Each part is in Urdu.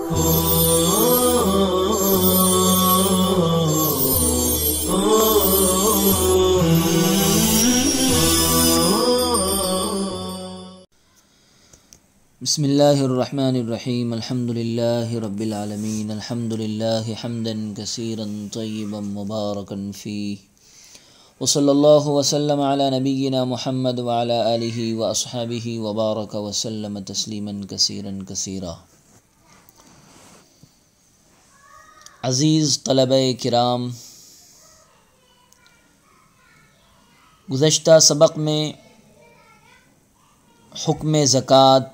بسم اللہ الرحمن الرحیم الحمد للہ رب العالمین الحمد للہ حمدا کثیرا طیبا مبارکا فیہ وصلی اللہ وسلم علی نبینا محمد وعلی آلہ واصحابہ وبارک وسلم تسلیما کثیرا کثیرا۔ عزیز طلبہ کرام، گزشتہ سبق میں حکم زکوٰۃ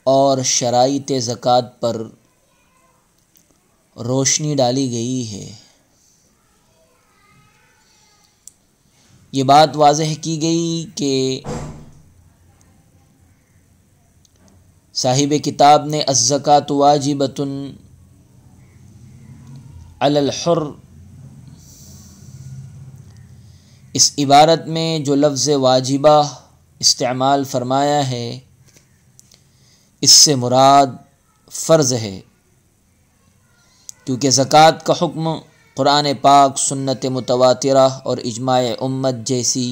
اور شرائط زکوٰۃ پر روشنی ڈالی گئی ہے۔ یہ بات واضح کی گئی کہ صاحب کتاب نے الزکوٰۃ واجبۃ علی الحر، اس عبارت میں جو لفظ واجبہ استعمال فرمایا ہے اس سے مراد فرض ہے، کیونکہ زکوٰۃ کا حکم قرآن پاک، سنت متواترہ اور اجماع امت جیسی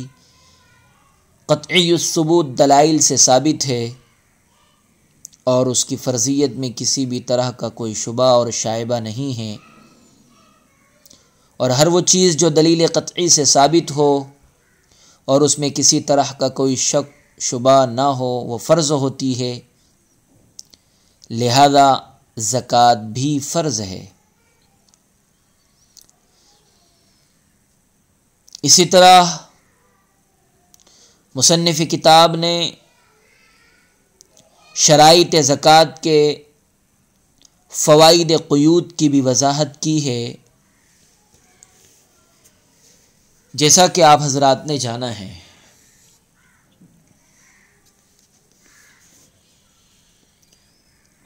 قطعی الثبوت دلائل سے ثابت ہے، اور اس کی فرضیت میں کسی بھی طرح کا کوئی شبہ اور شائبہ نہیں ہے، اور ہر وہ چیز جو دلیل قطعی سے ثابت ہو اور اس میں کسی طرح کا کوئی شک شبہ نہ ہو وہ فرض ہوتی ہے، لہذا زکوٰۃ بھی فرض ہے۔ اسی طرح مصنف کتاب نے شرائط زکوٰۃ کے فوائد قیود کی بھی وضاحت کی ہے، جیسا کہ آپ حضرات نے جانا ہے۔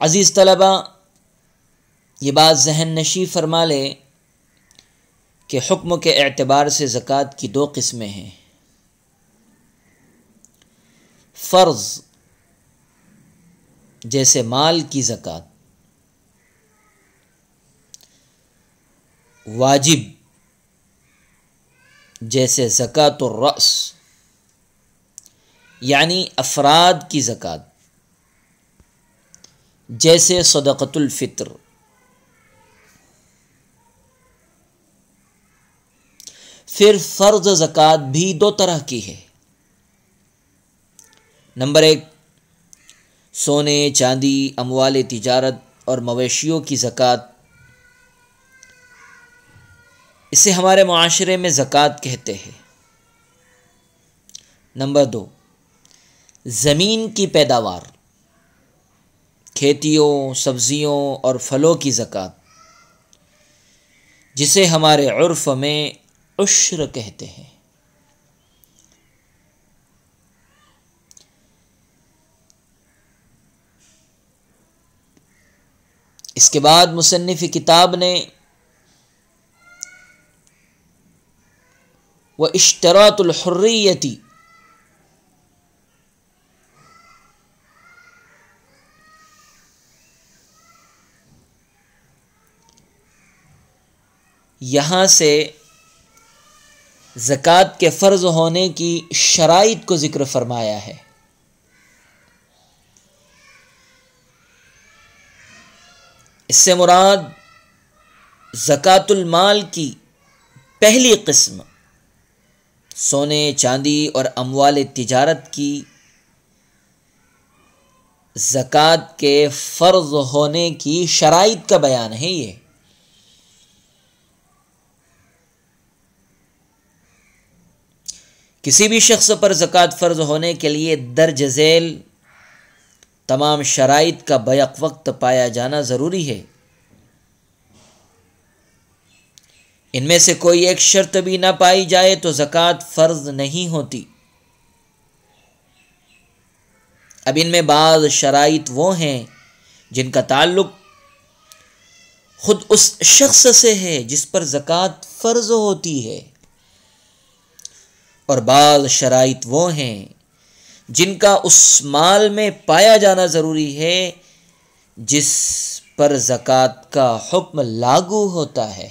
عزیز طلبہ، یہ بات ذہن نشی فرما لے کہ حکم کے اعتبار سے زکوٰۃ کی دو قسمیں ہیں، فرض جیسے مال کی زکوٰۃ، واجب جیسے زکوٰۃ الرأس یعنی افراد کی زکوٰۃ، جیسے صدقۃ الفطر۔ پھر فرض زکوٰۃ بھی دو طرح کی ہے۔ نمبر ایک، سونے چاندی، اموال تجارت اور مویشیوں کی زکوٰۃ، اسے ہمارے معاشرے میں زکوٰۃ کہتے ہیں۔ نمبر دو، زمین کی پیداوار، کھیتیوں، سبزیوں اور پھلوں کی زکوٰۃ، جسے ہمارے عرف میں عشر کہتے ہیں۔ اس کے بعد مصنف کتاب نے واشتراط الحریتی، یہاں سے زکوٰۃ کے فرض ہونے کی شرائط کو ذکر فرمایا ہے۔ اس سے مراد زکوٰۃ المال کی پہلی قسم، سونے چاندی اور اموال تجارت کی زکوٰۃ کے فرض ہونے کی شرائط کا بیان ہے۔ یہ کسی بھی شخص پر زکوٰۃ فرض ہونے کے لیے درج ذیل تمام شرائط کا بیک وقت پایا جانا ضروری ہے۔ ان میں سے کوئی ایک شرط بھی نہ پائی جائے تو زکوٰۃ فرض نہیں ہوتی۔ اب ان میں بعض شرائط وہ ہیں جن کا تعلق خود اس شخص سے ہے جس پر زکوٰۃ فرض ہوتی ہے، اور بعض شرائط وہ ہیں جن کا اس مال میں پایا جانا ضروری ہے جس پر زکوٰۃ کا حکم لاگو ہوتا ہے،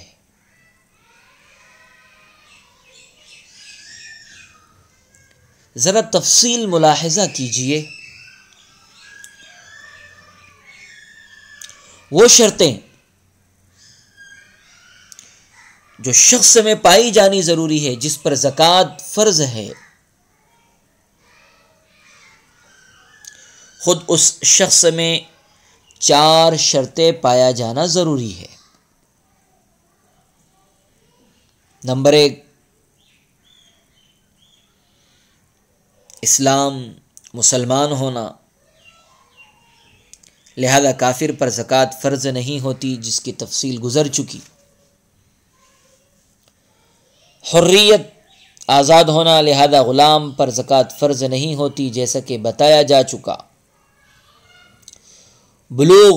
ذرا تفصیل ملاحظہ کیجئے۔ وہ شرطیں جو شخص میں پائی جانی ضروری ہے، جس پر زکوٰۃ فرض ہے، خود اس شخص میں 4 شرطیں پایا جانا ضروری ہے۔ نمبر 1، اسلام، مسلمان ہونا، لہذا کافر پر زکوٰۃ فرض نہیں ہوتی، جس کی تفصیل گزر چکی۔ حریت، آزاد ہونا، لہذا غلام پر زکوٰۃ فرض نہیں ہوتی، جیسا کہ بتایا جا چکا۔ بلوغ،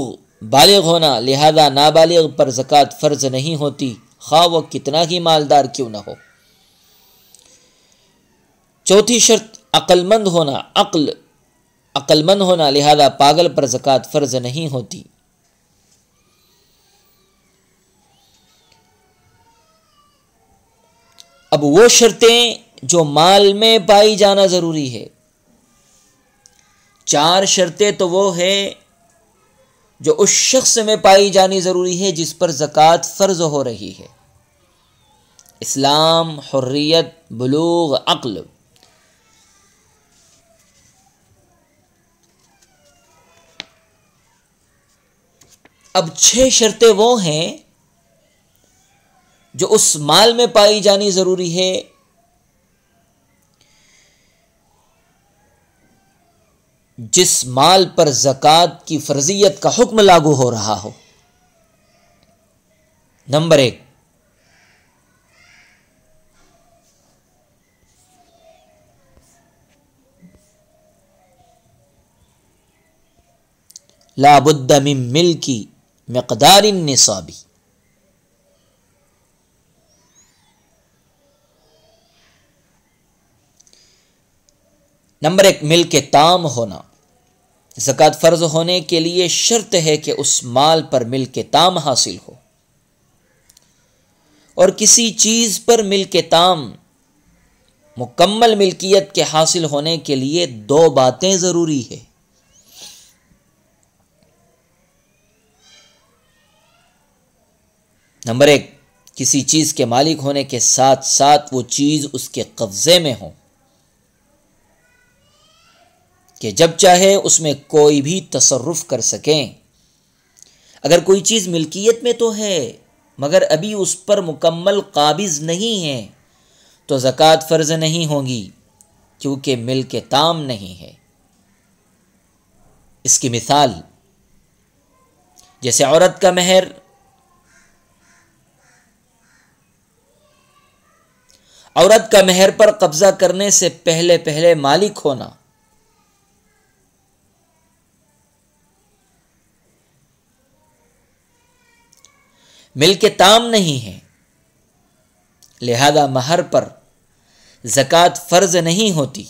بالغ ہونا، لہذا نابالغ پر زکوٰۃ فرض نہیں ہوتی، خواہ وہ کتنا ہی مالدار کیوں نہ ہو۔ چوتھی شرط، عقل مند ہونا، عقل مند ہونا، لہذا پاگل پر زکوٰۃ فرض نہیں ہوتی۔ اب وہ شرطیں جو مال میں پائی جانا ضروری ہے، 4 شرطیں تو وہ ہے جو اس شخص میں پائی جانی ضروری ہے جس پر زکوٰۃ فرض ہو رہی ہے: اسلام، حریت، بلوغ، عقل۔ اب 6 شرطیں وہ ہیں جو اس مال میں پائی جانی ضروری ہے جس مال پر زکوٰۃ کی فرضیت کا حکم لاگو ہو رہا ہو۔ نمبر 1، لا بد من ملکی مقدار النصاب۔ نمبر 1، ملک تام ہونا۔ زکوٰۃ فرض ہونے کے لیے شرط ہے کہ اس مال پر ملک تام حاصل ہو، اور کسی چیز پر ملک تام، مکمل ملکیت کے حاصل ہونے کے لیے 2 باتیں ضروری ہے۔ نمبر 1، کسی چیز کے مالک ہونے کے ساتھ ساتھ وہ چیز اس کے قبضے میں ہو کہ جب چاہے اس میں کوئی بھی تصرف کر سکیں۔ اگر کوئی چیز ملکیت میں تو ہے مگر ابھی اس پر مکمل قابض نہیں ہے تو زکوٰۃ فرض نہیں ہوگی، کیونکہ ملک تام نہیں ہے۔ اس کی مثال جیسے عورت کا مہر، عورت کا مہر پر قبضہ کرنے سے پہلے مالک ہونا، ملک تام نہیں ہے، لہذا مہر پر زکوٰۃ فرض نہیں ہوتی۔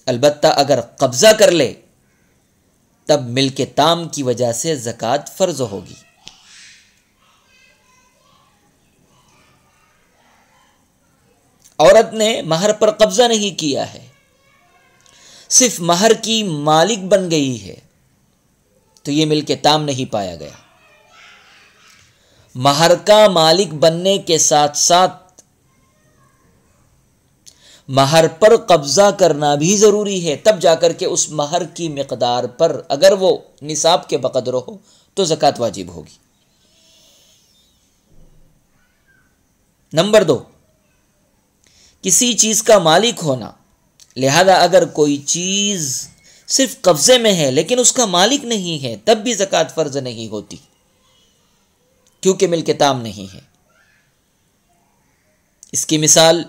البتہ اگر قبضہ کر لے تب ملک تام کی وجہ سے زکوٰۃ فرض ہوگی۔ عورت نے مہر پر قبضہ نہیں کیا ہے، صرف مہر کی مالک بن گئی ہے، تو یہ ملک تام نہیں پایا گیا۔ مہر کا مالک بننے کے ساتھ ساتھ مہر پر قبضہ کرنا بھی ضروری ہے، تب جا کر کے اس مہر کی مقدار پر اگر وہ نصاب کے بقدر ہو تو زکوٰۃ واجب ہوگی۔ نمبر 2، کسی چیز کا مالک ہونا، لہذا اگر کوئی چیز صرف قبضے میں ہے لیکن اس کا مالک نہیں ہے تب بھی زکوٰۃ فرض نہیں ہوتی، کیونکہ ملک تام نہیں ہے۔ اس کی مثال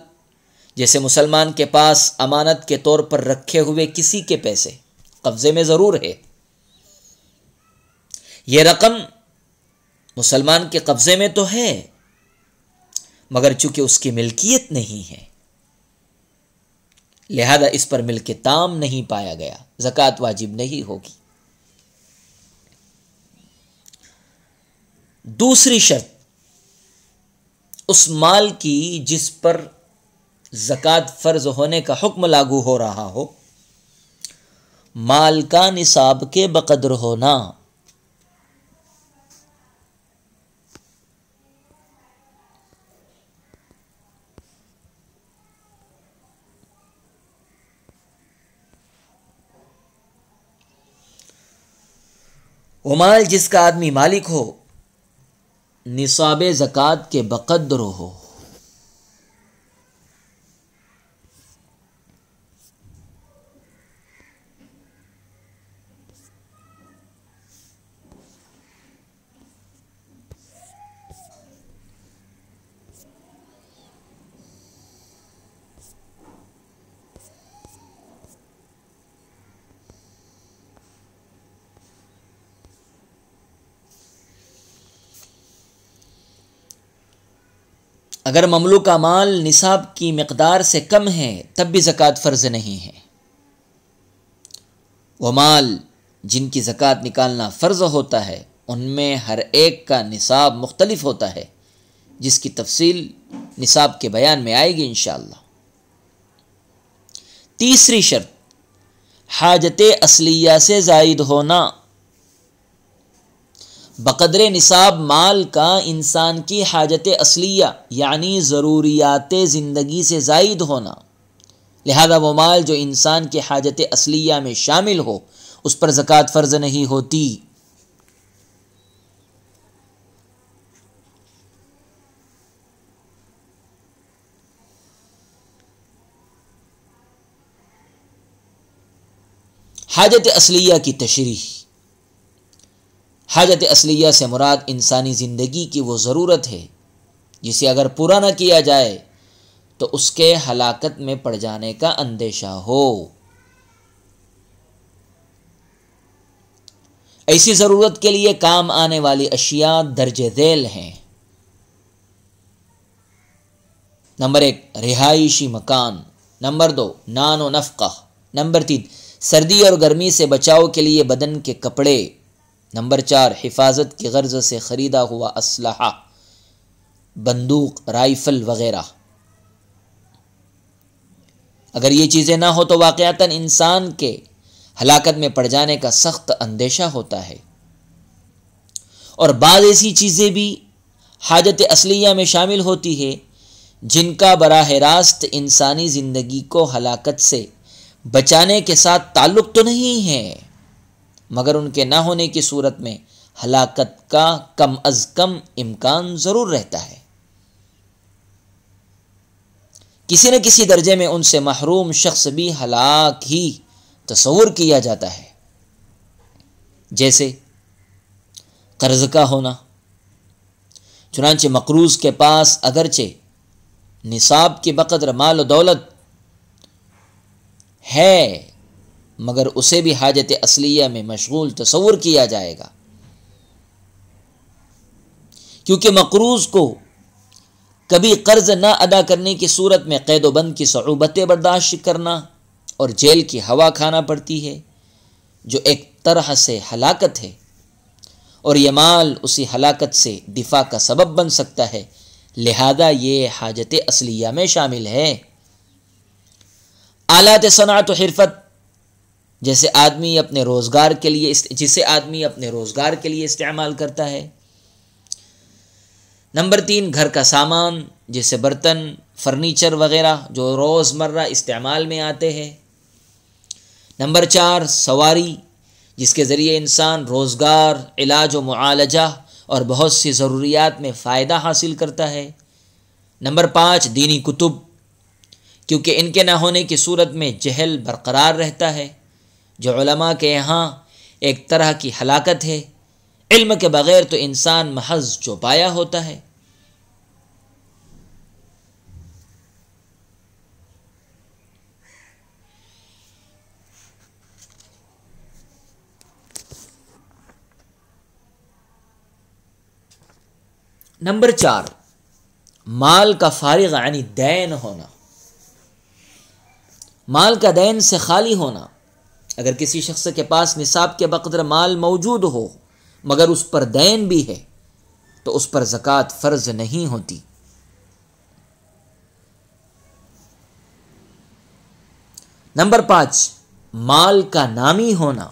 جیسے مسلمان کے پاس امانت کے طور پر رکھے ہوئے کسی کے پیسے قبضے میں ضرور ہے، یہ رقم مسلمان کے قبضے میں تو ہے مگر چونکہ اس کی ملکیت نہیں ہے لہذا اس پر ملک تام نہیں پایا گیا، زکوٰۃ واجب نہیں ہوگی۔ دوسری شرط اس مال کی جس پر زکوٰۃ فرض ہونے کا حکم لاگو ہو رہا ہو، مال کا نصاب کے بقدر ہونا۔ وہ مال جس کا آدمی مالک ہو نصاب زکوٰۃ کے بقدر ہو۔ اگر مملوکہ مال نصاب کی مقدار سے کم ہے تب بھی زکوٰۃ فرض نہیں ہے۔ وہ مال جن کی زکوٰۃ نکالنا فرض ہوتا ہے ان میں ہر ایک کا نصاب مختلف ہوتا ہے، جس کی تفصیل نصاب کے بیان میں آئے گی انشاءاللہ۔ تیسری شرط حاجت اصلیہ سے زائد ہونا۔ بقدر نصاب مال کا انسان کی حاجت اصلیہ یعنی ضروریات زندگی سے زائد ہونا، لہذا وہ مال جو انسان کی حاجت اصلیہ میں شامل ہو اس پر زکوٰۃ فرض نہیں ہوتی۔ حاجت اصلیہ کی تشریح۔ حاجت اصلیہ سے مراد انسانی زندگی کی وہ ضرورت ہے جسے اگر پورا نہ کیا جائے تو اس کے ہلاکت میں پڑ جانے کا اندیشہ ہو۔ ایسی ضرورت کے لیے کام آنے والی اشیاء درج ذیل ہیں۔ نمبر 1 رہائشی مکان، نمبر 2 نان و نفقہ، نمبر 3 سردی اور گرمی سے بچاؤ کے لیے بدن کے کپڑے، نمبر 4 حفاظت کی غرض سے خریدا ہوا اسلحہ، بندوق، رائفل وغیرہ۔ اگر یہ چیزیں نہ ہو تو واقعتاً انسان کے ہلاکت میں پڑ جانے کا سخت اندیشہ ہوتا ہے۔ اور بعض ایسی چیزیں بھی حاجت اصلیہ میں شامل ہوتی ہے جن کا براہ راست انسانی زندگی کو ہلاکت سے بچانے کے ساتھ تعلق تو نہیں ہے، مگر ان کے نہ ہونے کی صورت میں ہلاکت کا کم از کم امکان ضرور رہتا ہے۔ کسی نہ کسی درجے میں ان سے محروم شخص بھی ہلاک ہی تصور کیا جاتا ہے، جیسے قرض کا ہونا۔ چنانچہ مقروض کے پاس اگرچہ نصاب کی بقدر مال و دولت ہے مگر اسے بھی حاجت اصلیہ میں مشغول تصور کیا جائے گا، کیونکہ مقروض کو کبھی قرض نہ ادا کرنے کی صورت میں قید و بند کی صعوبتیں برداشت کرنا اور جیل کی ہوا کھانا پڑتی ہے، جو ایک طرح سے ہلاکت ہے، اور یہ مال اسی ہلاکت سے دفاع کا سبب بن سکتا ہے، لہذا یہ حاجت اصلیہ میں شامل ہے۔ آلات صنعت و حرفت جسے آدمی اپنے روزگار کے لیے استعمال کرتا ہے۔ نمبر 3 گھر کا سامان جیسے برتن، فرنیچر وغیرہ جو روزمرہ استعمال میں آتے ہیں۔ نمبر 4 سواری جس کے ذریعے انسان روزگار، علاج و معالجہ اور بہت سی ضروریات میں فائدہ حاصل کرتا ہے۔ نمبر 5 دینی کتب، کیونکہ ان کے نہ ہونے کی صورت میں جہل برقرار رہتا ہے، جو علماء کے یہاں ایک طرح کی ہلاکت ہے۔ علم کے بغیر تو انسان محض چوپایا ہوتا ہے۔ نمبر 4 مال کا فارغ یعنی دین ہونا، مال کا دین سے خالی ہونا۔ اگر کسی شخص کے پاس نصاب کے بقدر مال موجود ہو مگر اس پر دین بھی ہے تو اس پر زکوٰۃ فرض نہیں ہوتی۔ نمبر 5، مال کا نامی ہونا۔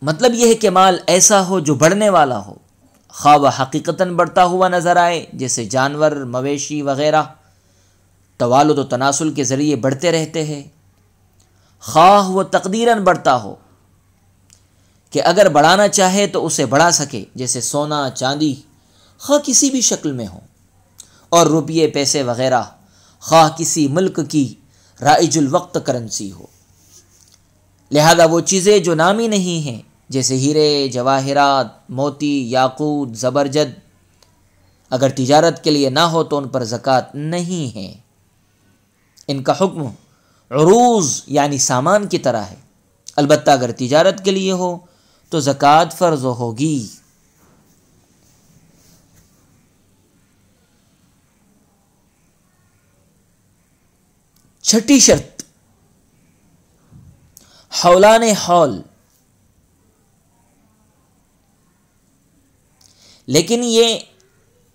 مطلب یہ ہے کہ مال ایسا ہو جو بڑھنے والا ہو، خواہ وہ حقیقتاً بڑھتا ہوا نظر آئے جیسے جانور، مویشی وغیرہ توالد و تناسل کے ذریعے بڑھتے رہتے ہیں، خواہ وہ تقدیراً بڑھتا ہو کہ اگر بڑھانا چاہے تو اسے بڑھا سکے جیسے سونا، چاندی، خواہ کسی بھی شکل میں ہو، اور روپیے، پیسے وغیرہ خواہ کسی ملک کی رائج الوقت کرنسی ہو۔ لہذا وہ چیزیں جو نامی نہیں ہیں جیسے ہیرے، جواہرات، موتی، یاقوت، زبرجد، اگر تجارت کے لیے نہ ہو تو ان پر زکوٰۃ نہیں ہے۔ ان کا حکم عروض یعنی سامان کی طرح ہے، البتہ اگر تجارت کے لیے ہو تو زکوٰۃ فرض ہوگی۔ چھٹی شرط، حولان حول۔ لیکن یہ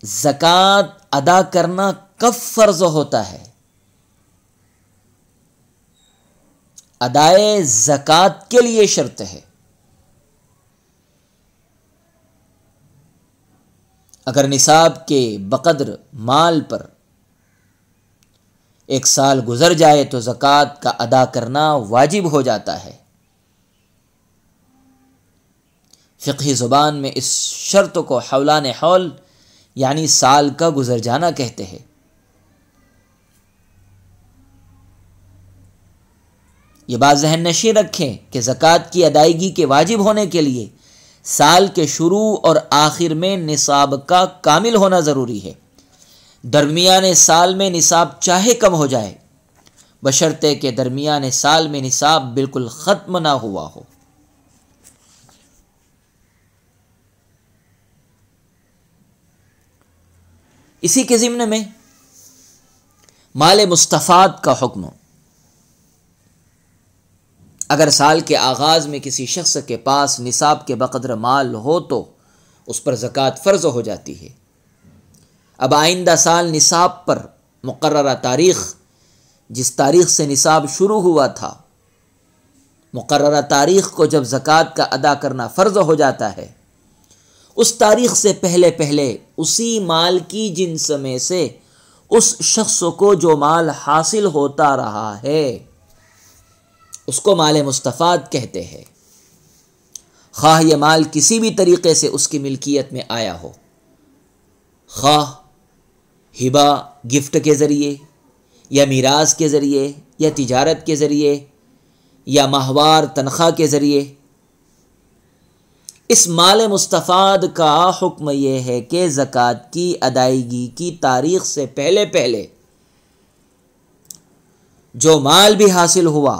زکوٰۃ ادا کرنا کب فرض ہوتا ہے؟ ادائے زکوٰۃ کے لیے شرط ہے۔ اگر نصاب کے بقدر مال پر 1 سال گزر جائے تو زکوٰۃ کا ادا کرنا واجب ہو جاتا ہے۔ فقہی زبان میں اس شرط کو حولان حول یعنی سال کا گزر جانا کہتے ہیں۔ یہ بات ذہن نشین رکھیں کہ زکوٰۃ کی ادائیگی کے واجب ہونے کے لیے سال کے شروع اور آخر میں نصاب کا کامل ہونا ضروری ہے۔ درمیان سال میں نصاب چاہے کم ہو جائے، بشرطے کہ درمیان سال میں نصاب بالکل ختم نہ ہوا ہو۔ اسی کے ضمن میں مال مستفاد کا حکم۔ اگر سال کے آغاز میں کسی شخص کے پاس نصاب کے بقدر مال ہو تو اس پر زکوٰۃ فرض ہو جاتی ہے۔ اب آئندہ سال نصاب پر مقررہ تاریخ، جس تاریخ سے نصاب شروع ہوا تھا، مقررہ تاریخ کو جب زکوٰۃ کا ادا کرنا فرض ہو جاتا ہے، اس تاریخ سے پہلے اسی مال کی جنس میں سے اس شخص کو جو مال حاصل ہوتا رہا ہے اس کو مال مستفاد کہتے ہیں، خواہ یہ مال کسی بھی طریقے سے اس کی ملکیت میں آیا ہو، خواہ ہبہ، گفٹ کے ذریعے، یا میراث کے ذریعے، یا تجارت کے ذریعے، یا ماہوار تنخواہ کے ذریعے۔ اس مال مستفاد کا حکم یہ ہے کہ زکوٰۃ کی ادائیگی کی تاریخ سے پہلے جو مال بھی حاصل ہوا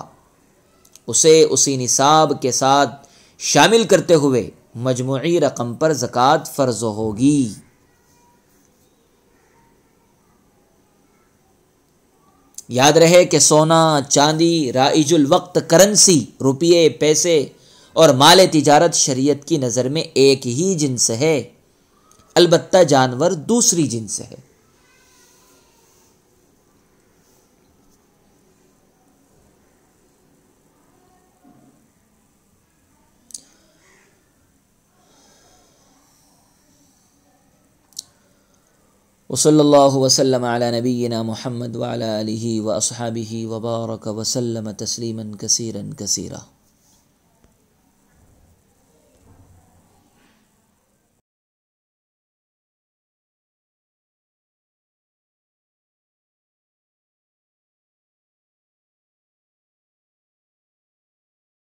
اسے اسی نصاب کے ساتھ شامل کرتے ہوئے مجموعی رقم پر زکوٰۃ فرض ہوگی۔ یاد رہے کہ سونا، چاندی، رائج الوقت کرنسی، روپیے، پیسے اور مال تجارت شریعت کی نظر میں ایک ہی جنس ہے، البتہ جانور دوسری جنس ہے۔ وصلی اللہ وسلم علی نبینا محمد وعلی آلہ واصحابہ وبارک وسلم تسلیما کثیرا کثیرا۔